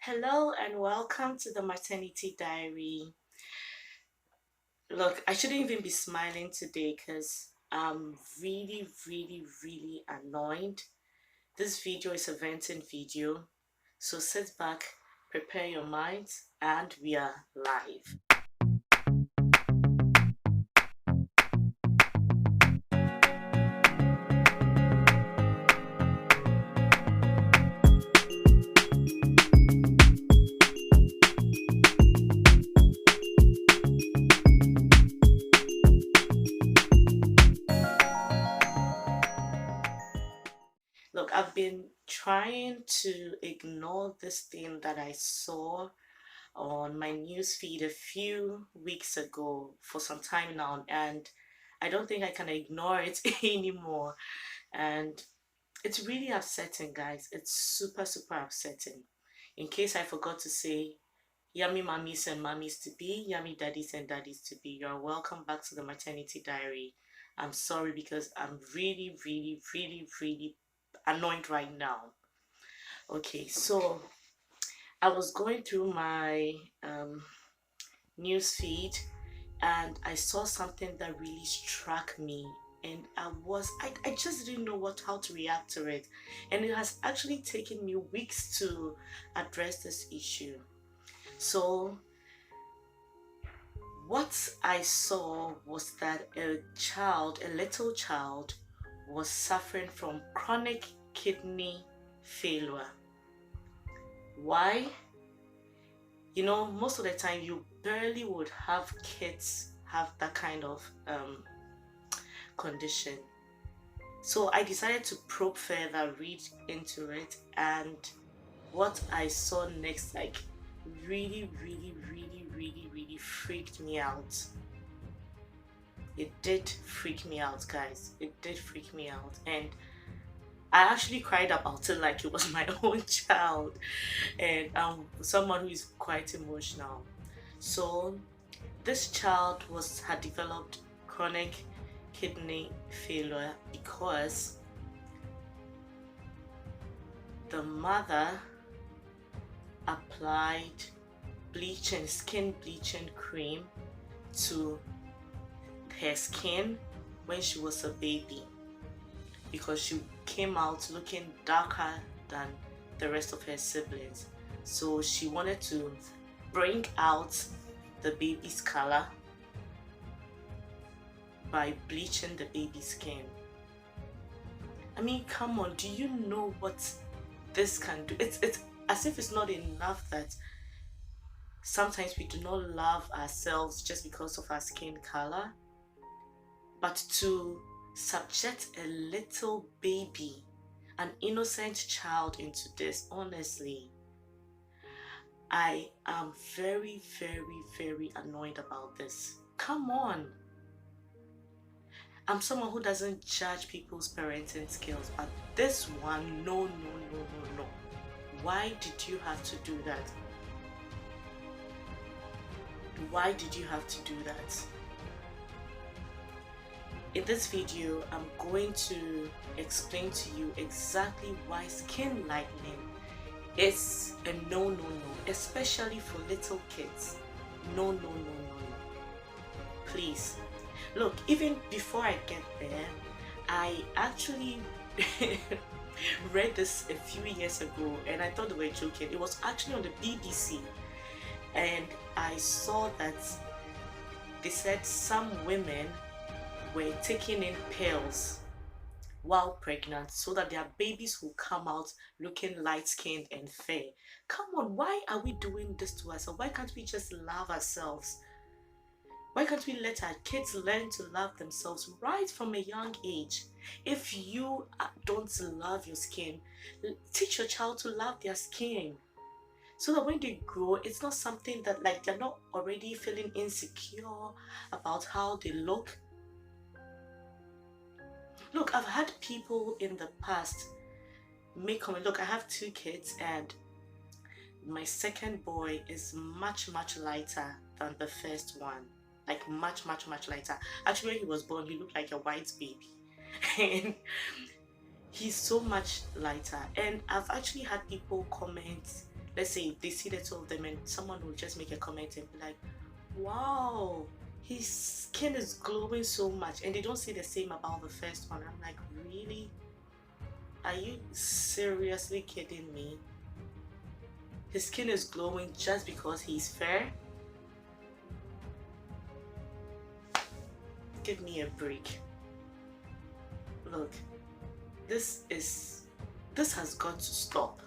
Hello and welcome to the Maternity Diary. Look, I shouldn't even be smiling today because I'm really annoyed. This video is a venting video, so sit back, prepare your minds, and we are live. Look, I've been trying to ignore this thing that I saw on my newsfeed a few weeks ago for some time now, and I don't think I can ignore it anymore. And it's really upsetting, guys. It's super upsetting. In case I forgot to say, yummy mummies and mummies to be, yummy daddies and daddies to be, you're welcome back to the Maternity Diary. I'm sorry because I'm really annoyed right now. Okay, so I was going through my news feed and I saw something that really struck me, and I just didn't know how to react to it, and it has actually taken me weeks to address this issue. So what I saw was that a little child was suffering from chronic kidney failure. Why? You know, most of the time you barely would have kids have that kind of condition. So I decided to probe further, read into it, and what I saw next really freaked me out. It did freak me out, guys. It did freak me out, and I actually cried about it like it was my own child, and I'm someone who is quite emotional. So this child had developed chronic kidney failure because the mother applied skin bleaching cream to her skin when she was a baby, because she came out looking darker than the rest of her siblings. So she wanted to bring out the baby's color by bleaching the baby's skin. I mean, come on, do you know what this can do? It's as if it's not enough that sometimes we do not love ourselves just because of our skin color, but to subject a little baby, an innocent child, into this, honestly, I am very annoyed about this. Come on. I'm someone who doesn't judge people's parenting skills, but this one, no. Why did you have to do that? Why did you have to do that? In this video, I'm going to explain to you exactly why skin lightening is a no, especially for little kids. No. Please. Look, even before I get there, I actually read this a few years ago and I thought they were joking. It was actually on the BBC, and I saw that they said some women were taking in pills while pregnant so that their babies will come out looking light-skinned and fair. Come on, why are we doing this to ourselves? Why can't we just love ourselves? Why can't we let our kids learn to love themselves right from a young age? If you don't love your skin, teach your child to love their skin, so that when they grow, it's not something that they're not already feeling insecure about how they look. Look, I've had people in the past make comment. Look, I have 2 kids and my second boy is much lighter than the first one. Like much lighter. Actually, when he was born, he looked like a white baby. And he's so much lighter. And I've actually had people comment let's say they see the two of them and someone will just make a comment and be like, wow, his skin is glowing so much, and they don't say the same about the first one. I'm like, really? Are you seriously kidding me? His skin is glowing just because he's fair? Give me a break. Look, this has got to stop.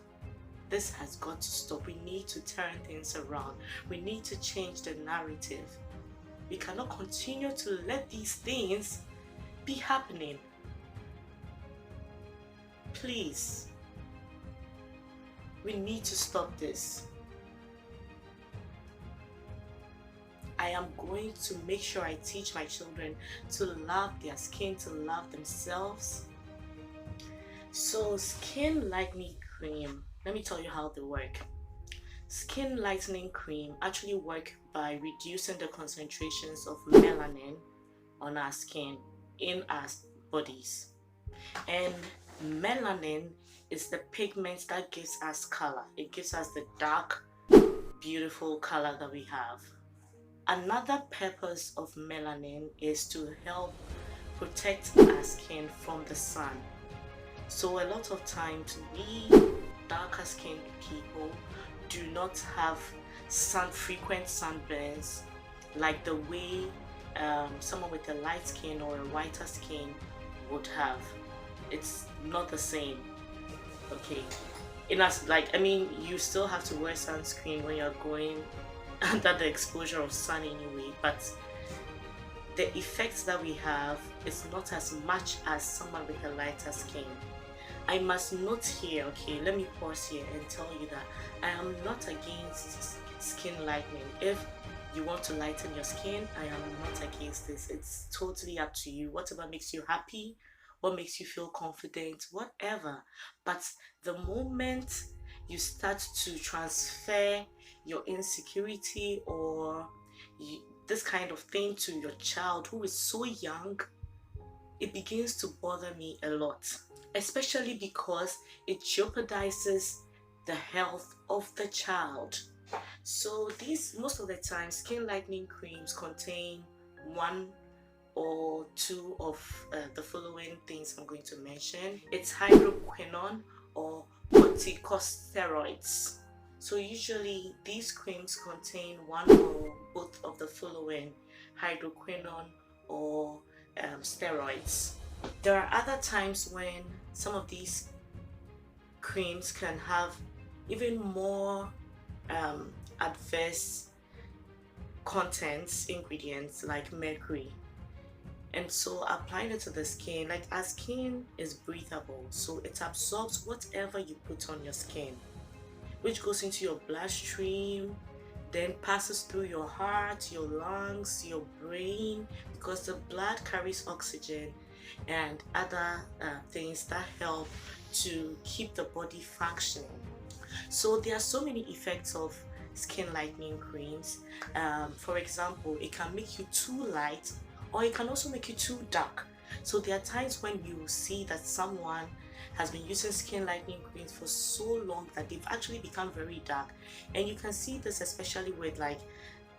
This has got to stop. We need to turn things around. We need to change the narrative. We cannot continue to let these things be happening. Please. We need to stop this. I am going to make sure I teach my children to love their skin, to love themselves. So skin lightening cream, let me tell you how they work. Skin lightening cream actually work by reducing the concentrations of melanin on our skin in our bodies. And melanin is the pigment that gives us color. It gives us the dark, beautiful color that we have. Another purpose of melanin is to help protect our skin from the sun. So a lot of times we darker skinned people do not have frequent sunburns like the way someone with a light skin or a whiter skin would have. It's not the same. Okay, you still have to wear sunscreen when you're going under the exposure of sun anyway, but the effects that we have is not as much as someone with a lighter skin. I must note here, okay, let me pause here and tell you that I am not against skin lightening. If you want to lighten your skin, I am not against this. It's totally up to you. Whatever makes you happy, what makes you feel confident, whatever. But the moment you start to transfer your insecurity or this kind of thing to your child who is so young, it begins to bother me a lot, especially because it jeopardizes the health of the child. So these, most of the time, skin lightening creams contain one or two of the following things I'm going to mention. It's hydroquinone or corticosteroids. So usually these creams contain one or both of the following: hydroquinone or steroids. There are other times when some of these creams can have even more adverse contents, ingredients like mercury. And so applying it to the skin, like our skin is breathable, so it absorbs whatever you put on your skin, which goes into your bloodstream, then passes through your heart, your lungs, your brain, because the blood carries oxygen and other things that help to keep the body functioning. So there are so many effects of skin lightening creams. For example, it can make you too light, or it can also make you too dark. So there are times when you see that someone has been using skin lightening creams for so long that they've actually become very dark, and you can see this especially with like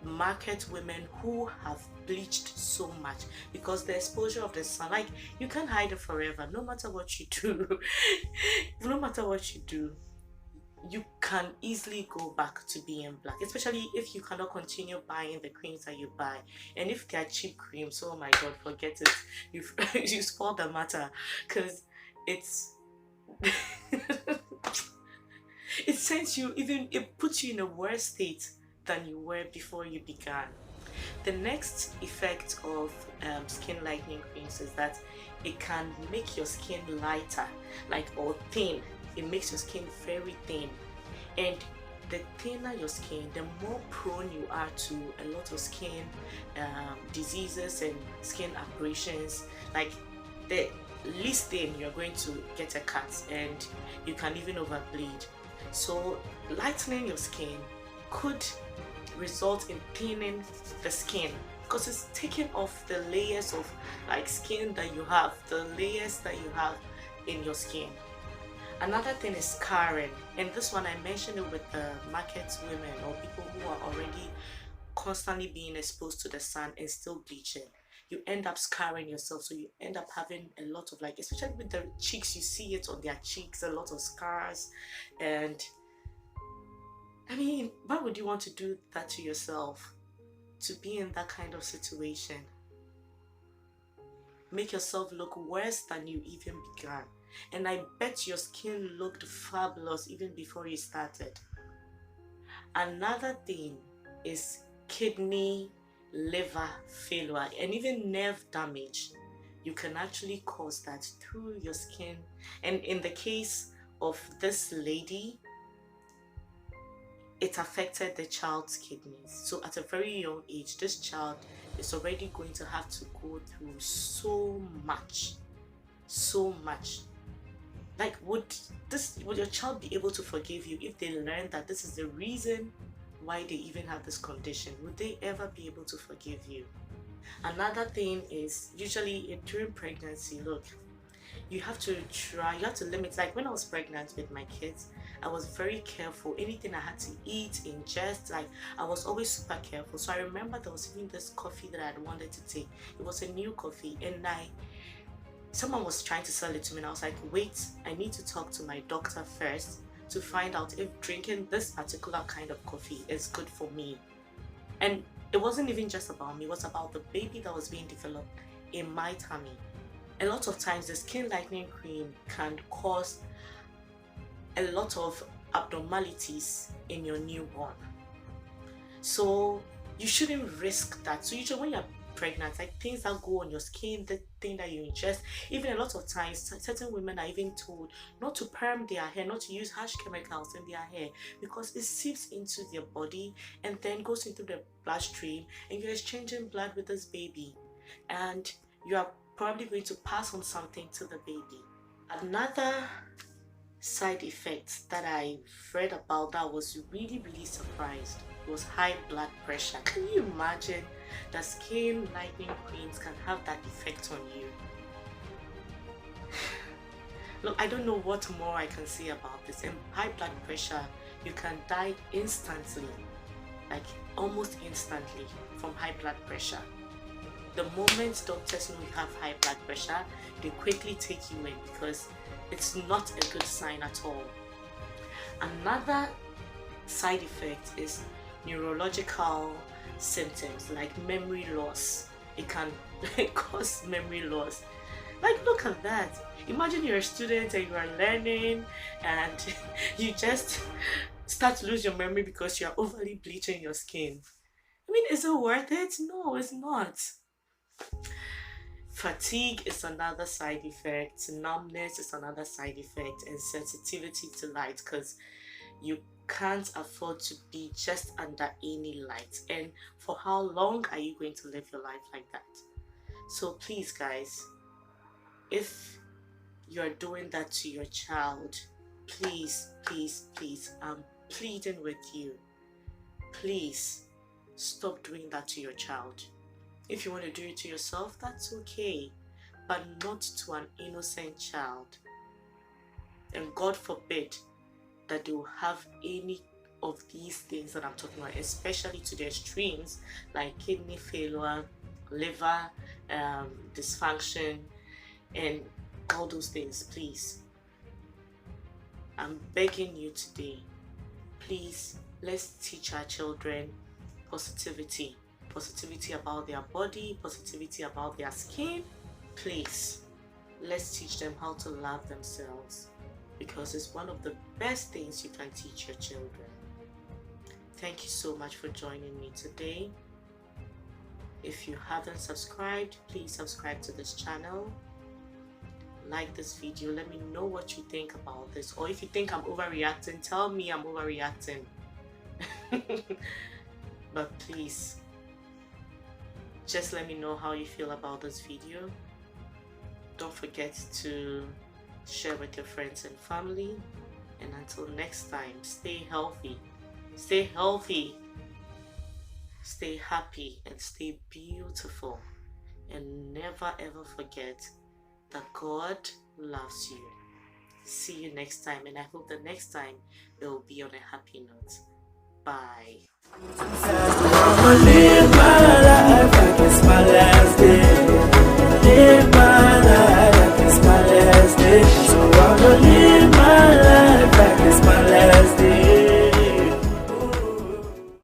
market women who have bleached so much because the exposure of the sun, like, you can't hide it forever. No matter what you do, no matter what you do, you can easily go back to being black, especially if you cannot continue buying the creams that you buy. And if they are cheap creams, oh my god, forget it. You spoil the matter, because it's it puts you in a worse state than you were before you began. The next effect of skin lightening creams is that it can make your skin lighter, or thin. It makes your skin very thin, and the thinner your skin, the more prone you are to a lot of skin diseases and skin abrasions. Like, the least thin, you're going to get a cut and you can even overbleed. So lightening your skin could result in thinning the skin, because it's taking off the layers of skin that you have, the layers that you have in your skin. Another thing is scarring, and this one I mentioned it with the market women or people who are already constantly being exposed to the sun and still bleaching. You end up scarring yourself, so you end up having a lot of, like, especially with the cheeks, you see it on their cheeks, a lot of scars. And I mean, why would you want to do that to yourself, to be in that kind of situation? Make yourself look worse than you even began. And I bet your skin looked fabulous even before you started. Another thing is kidney, liver failure, and even nerve damage. You can actually cause that through your skin. And in the case of this lady, it affected the child's kidneys. So at a very young age, this child is already going to have to go through so much. Like, would your child be able to forgive you if they learn that this is the reason why they even have this condition? Would they ever be able to forgive you? Another thing is, usually during pregnancy, look, you have to limit. Like when I was pregnant with my kids, I was very careful. Anything I had to eat, ingest, like I was always super careful. So I remember there was even this coffee that I had wanted to take. It was a new coffee, and someone was trying to sell it to me, and I was like, wait, I need to talk to my doctor first to find out if drinking this particular kind of coffee is good for me. And it wasn't even just about me, it was about the baby that was being developed in my tummy. A lot of times the skin lightening cream can cause a lot of abnormalities in your newborn. So you shouldn't risk that. So usually when you're pregnant, like things that go on your skin, the thing that you ingest, even a lot of times certain women are even told not to perm their hair, not to use harsh chemicals in their hair, because it seeps into their body and then goes into the bloodstream, and you're exchanging blood with this baby, and you are probably going to pass on something to the baby. Another side effect that I read about that was really surprised was high blood pressure. Can you imagine that skin lightening creams can have that effect on you? Look, I don't know what more I can say about this. And high blood pressure, you can die instantly, like almost instantly, from high blood pressure. The moment doctors know you have high blood pressure, they quickly take you in because it's not a good sign at all. Another side effect is neurological symptoms like memory loss. It can cause memory loss. Like, look at that. Imagine you're a student and you are learning and you just start to lose your memory because you're overly bleaching your skin. I mean, is it worth it? No, it's not. Fatigue is another side effect, numbness is another side effect, and sensitivity to light, because you can't afford to be just under any light. And for how long are you going to live your life like that? So please guys, if you're doing that to your child, please, I'm pleading with you, please stop doing that to your child. If you want to do it to yourself, that's okay, but not to an innocent child. And God forbid that they will have any of these things that I'm talking about, especially to the extremes like kidney failure, liver dysfunction, and all those things. Please, I'm begging you today, please, let's teach our children positivity about their body, positivity about their skin. Please, let's teach them how to love themselves, because it's one of the best things you can teach your children. Thank you so much for joining me today. If you haven't subscribed, please subscribe to this channel. Like this video, let me know what you think about this, or if you think I'm overreacting, tell me I'm overreacting. But please, just let me know how you feel about this video. Don't forget to share with your friends and family. And until next time, stay healthy, stay happy, and stay beautiful. And never ever forget that God loves you. See you next time, and I hope the next time it will be on a happy note. Bye.